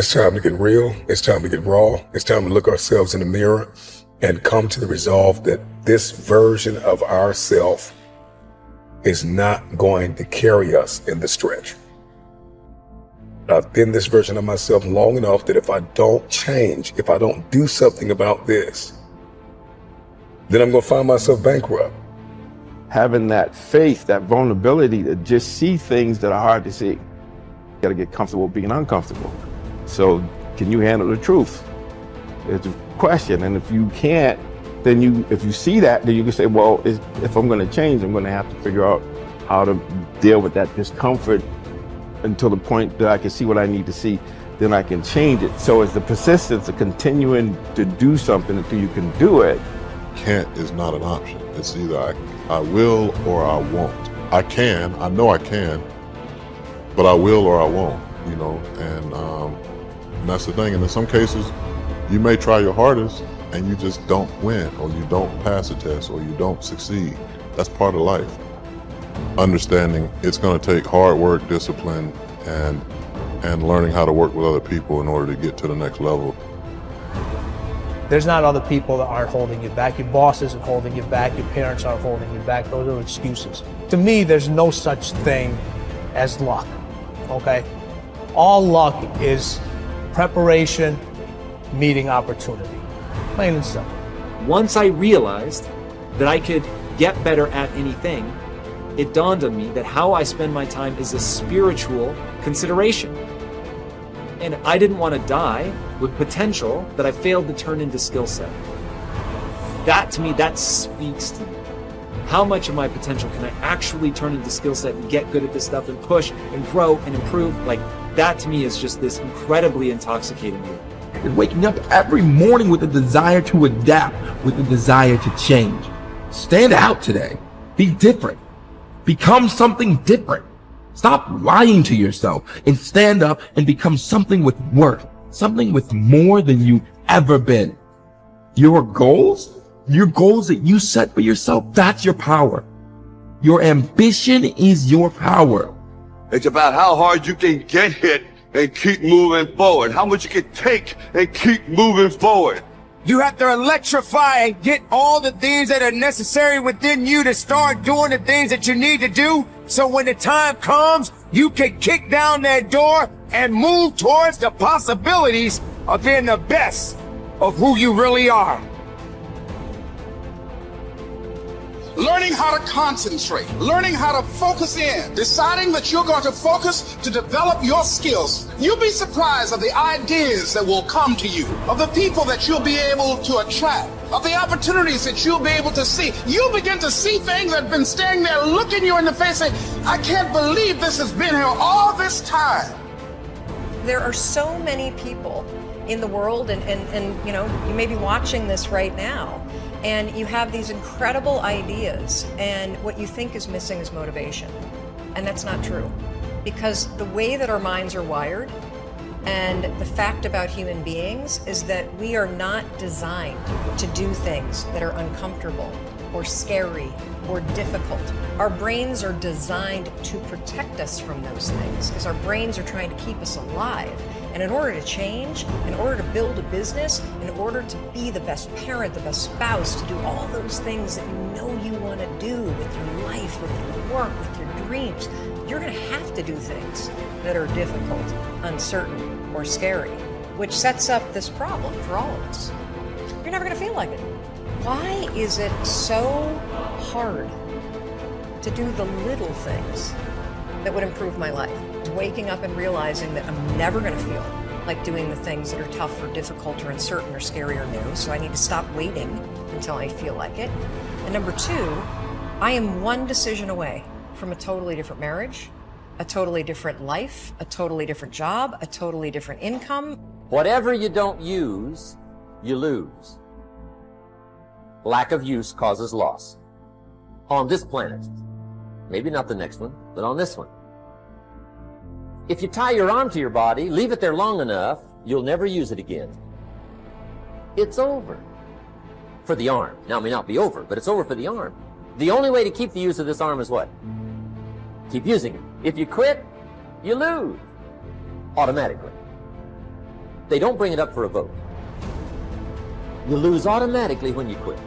It's time to get real. It's time to get raw. It's time to look ourselves in the mirror and come to the resolve that this version of ourself is not going to carry us in the stretch. I've been this version of myself long enough that if I don't change, if I don't do something about this, then I'm going to find myself bankrupt. Having that faith, that vulnerability to just see things that are hard to see. You got to get comfortable being uncomfortable. So can you handle the truth? It's a question. And if you can't, then if you see that, then you can say, well, if I'm going to change, I'm going to have to figure out how to deal with that discomfort until the point that I can see what I need to see, then I can change it. So it's the persistence of continuing to do something until you can do it. Can't is not an option. It's either I will or I won't. I can, I know I can, but I will or I won't, you know, and that's the thing. And in some cases, you may try your hardest and you just don't win, or you don't pass a test, or you don't succeed. That's part of life. Understanding it's going to take hard work, discipline, and learning how to work with other people in order to get to the next level. There's not other people that aren't holding you back. Your boss isn't holding you back. Your parents aren't holding you back. Those are excuses. To me, there's no such thing as luck, okay? All luck is preparation meeting opportunity. Plain and simple. Once I realized that I could get better at anything, it dawned on me that how I spend my time is a spiritual consideration. And I didn't want to die with potential that I failed to turn into skill set. That to me, that speaks to me. How much of my potential can I actually turn into skill set and get good at this stuff and push and grow and improve? Like, that to me is just this incredibly intoxicating thing. And waking up every morning with a desire to adapt, with a desire to change. Stand out today. Be different. Become something different. Stop lying to yourself and stand up and become something with worth, something with more than you've ever been. Your goals that you set for yourself, that's your power. Your ambition is your power. It's about how hard you can get hit and keep moving forward. How much you can take and keep moving forward. You have to electrify and get all the things that are necessary within you to start doing the things that you need to do. So when the time comes, you can kick down that door and move towards the possibilities of being the best of who you really are. Learning how to concentrate, learning how to focus in, deciding that you're going to focus to develop your skills. You'll be surprised of the ideas that will come to you, of the people that you'll be able to attract, of the opportunities that you'll be able to see. You'll begin to see things that have been standing there looking you in the face saying, I can't believe this has been here all this time. There are so many people in the world and you know, you may be watching this right now, and you have these incredible ideas, and what you think is missing is motivation. And that's not true. Because the way that our minds are wired, and the fact about human beings, is that we are not designed to do things that are uncomfortable or scary or difficult. Our brains are designed to protect us from those things, because our brains are trying to keep us alive. And in order to change, in order to build a business, in order to be the best parent, the best spouse, to do all those things that you know you want to do with your life, with your work, with your dreams, you're going to have to do things that are difficult, uncertain, or scary, which sets up this problem for all of us. You're never going to feel like it. Why is it so hard to do the little things that would improve my life? Waking up and realizing that I'm never going to feel like doing the things that are tough or difficult or uncertain or scary or new, so I need to stop waiting until I feel like it. And number two, I am one decision away from a totally different marriage, a totally different life, a totally different job, a totally different income. Whatever you don't use, you lose. Lack of use causes loss. On this planet. Maybe not the next one, but on this one. If you tie your arm to your body, leave it there long enough, you'll never use it again. It's over. For the arm. Now, it may not be over, but it's over for the arm. The only way to keep the use of this arm is what? Keep using it. If you quit, you lose. Automatically. They don't bring it up for a vote. You lose automatically when you quit.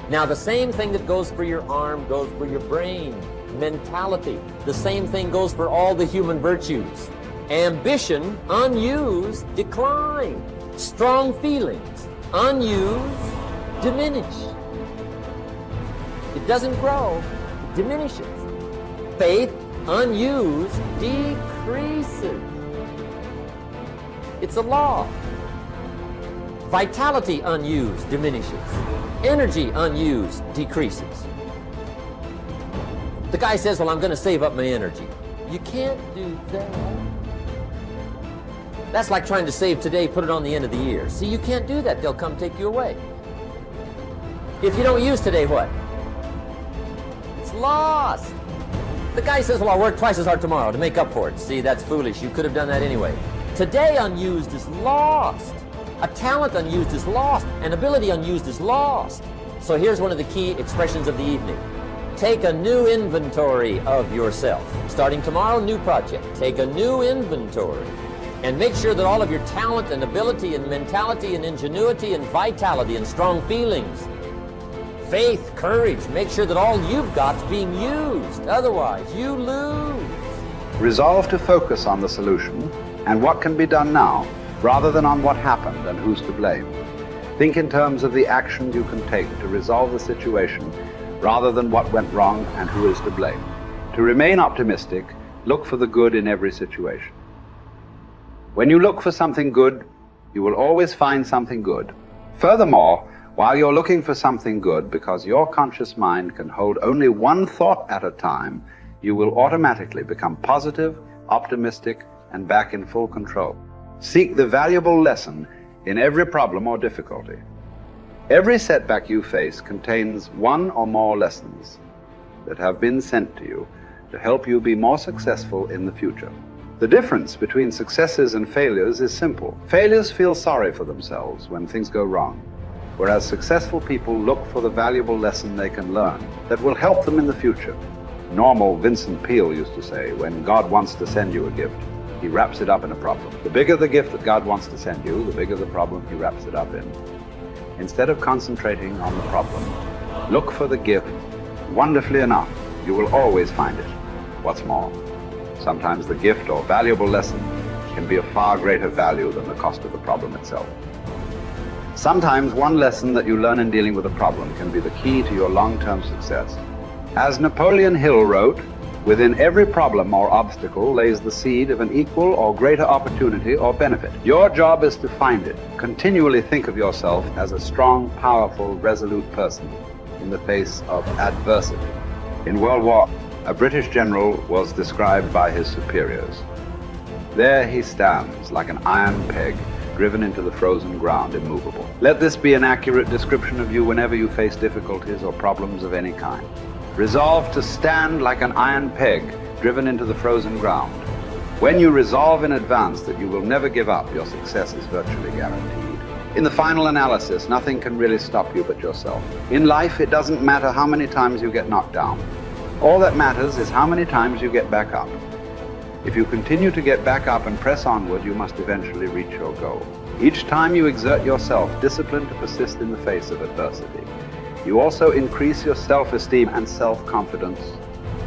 Now, the same thing that goes for your arm goes for your brain, mentality. The same thing goes for all the human virtues. Ambition, unused, decline. Strong feelings, unused, diminish. It doesn't grow, it diminishes. Faith, unused, decreases. It's a law. Vitality, unused, diminishes. Energy, unused, decreases. The guy says, well, I'm going to save up my energy. You can't do that. That's like trying to save today, put it on the end of the year. See, you can't do that. They'll come take you away. If you don't use today, what? It's lost. The guy says, well, I'll work twice as hard tomorrow to make up for it. See, that's foolish. You could have done that anyway. Today unused is lost. A talent unused is lost. An ability unused is lost. So here's one of the key expressions of the evening. Take a new inventory of yourself. Starting tomorrow, new project. Take a new inventory. And make sure that all of your talent and ability and mentality and ingenuity and vitality and strong feelings, faith, courage, make sure that all you've got's being used. Otherwise, you lose. Resolve to focus on the solution and what can be done now, rather than on what happened and who's to blame. Think in terms of the action you can take to resolve the situation, rather than what went wrong and who is to blame. To remain optimistic, look for the good in every situation. When you look for something good, you will always find something good. Furthermore, while you're looking for something good, because your conscious mind can hold only one thought at a time, you will automatically become positive, optimistic, and back in full control. Seek the valuable lesson in every problem or difficulty. Every setback you face contains one or more lessons that have been sent to you to help you be more successful in the future. The difference between successes and failures is simple. Failures feel sorry for themselves when things go wrong, whereas successful people look for the valuable lesson they can learn that will help them in the future. Normal Vincent Peale used to say, when God wants to send you a gift, he wraps it up in a problem. The bigger the gift that God wants to send you, the bigger the problem he wraps it up in. Instead of concentrating on the problem, look for the gift. Wonderfully enough, you will always find it. What's more, sometimes the gift or valuable lesson can be of far greater value than the cost of the problem itself. Sometimes one lesson that you learn in dealing with a problem can be the key to your long-term success. As Napoleon Hill wrote, within every problem or obstacle lays the seed of an equal or greater opportunity or benefit. Your job is to find it. Continually think of yourself as a strong, powerful, resolute person in the face of adversity. In World War, a British general was described by his superiors. There he stands like an iron peg driven into the frozen ground, immovable. Let this be an accurate description of you whenever you face difficulties or problems of any kind. Resolve to stand like an iron peg driven into the frozen ground. When you resolve in advance that you will never give up, your success is virtually guaranteed. In the final analysis, nothing can really stop you but yourself. In life, it doesn't matter how many times you get knocked down. All that matters is how many times you get back up. If you continue to get back up and press onward, you must eventually reach your goal. Each time you exert yourself, discipline to persist in the face of adversity, you also increase your self-esteem and self-confidence.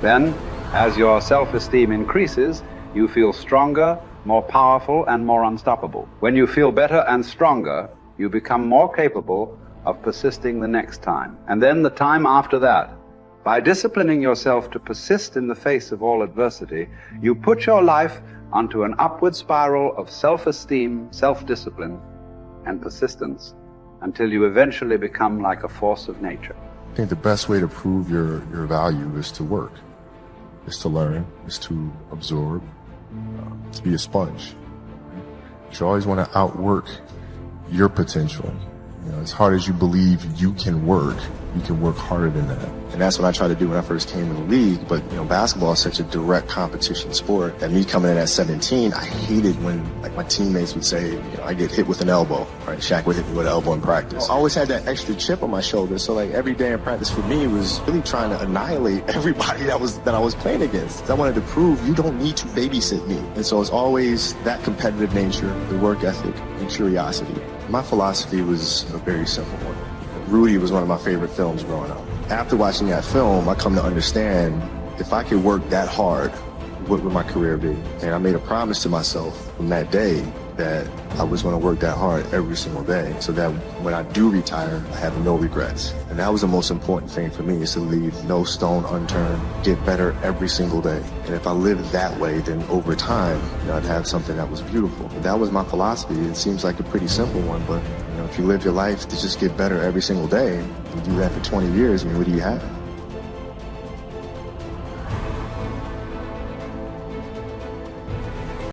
Then, as your self-esteem increases, you feel stronger, more powerful, and more unstoppable. When you feel better and stronger, you become more capable of persisting the next time, and then the time after that. By disciplining yourself to persist in the face of all adversity, you put your life onto an upward spiral of self-esteem, self-discipline, and persistence until you eventually become like a force of nature. I think the best way to prove your value is to work, is to learn, is to absorb, to be a sponge. You always want to outwork your potential. You know, as hard as you believe you can work harder than that. And that's what I tried to do when I first came in the league. But, you know, basketball is such a direct competition sport that me coming in at 17, I hated when, like, my teammates would say, you know, I get hit with an elbow, right? Shaq would hit me with an elbow in practice. I always had that extra chip on my shoulder. So, like, every day in practice for me was really trying to annihilate everybody that I was playing against. I wanted to prove you don't need to babysit me. And so it's always that competitive nature, the work ethic. You curiosity. My philosophy was a very simple one. Rudy was one of my favorite films growing up. After watching that film, I come to understand if I could work that hard, what would my career be? And I made a promise to myself from that day that I was going to work that hard every single day so that when I do retire, I have no regrets. And that was the most important thing for me, is to leave no stone unturned, get better every single day. And if I lived that way, then over time, I'd have something that was beautiful. And that was my philosophy. It seems like a pretty simple one, but if you live your life to just get better every single day, you do that for 20 years, what do you have?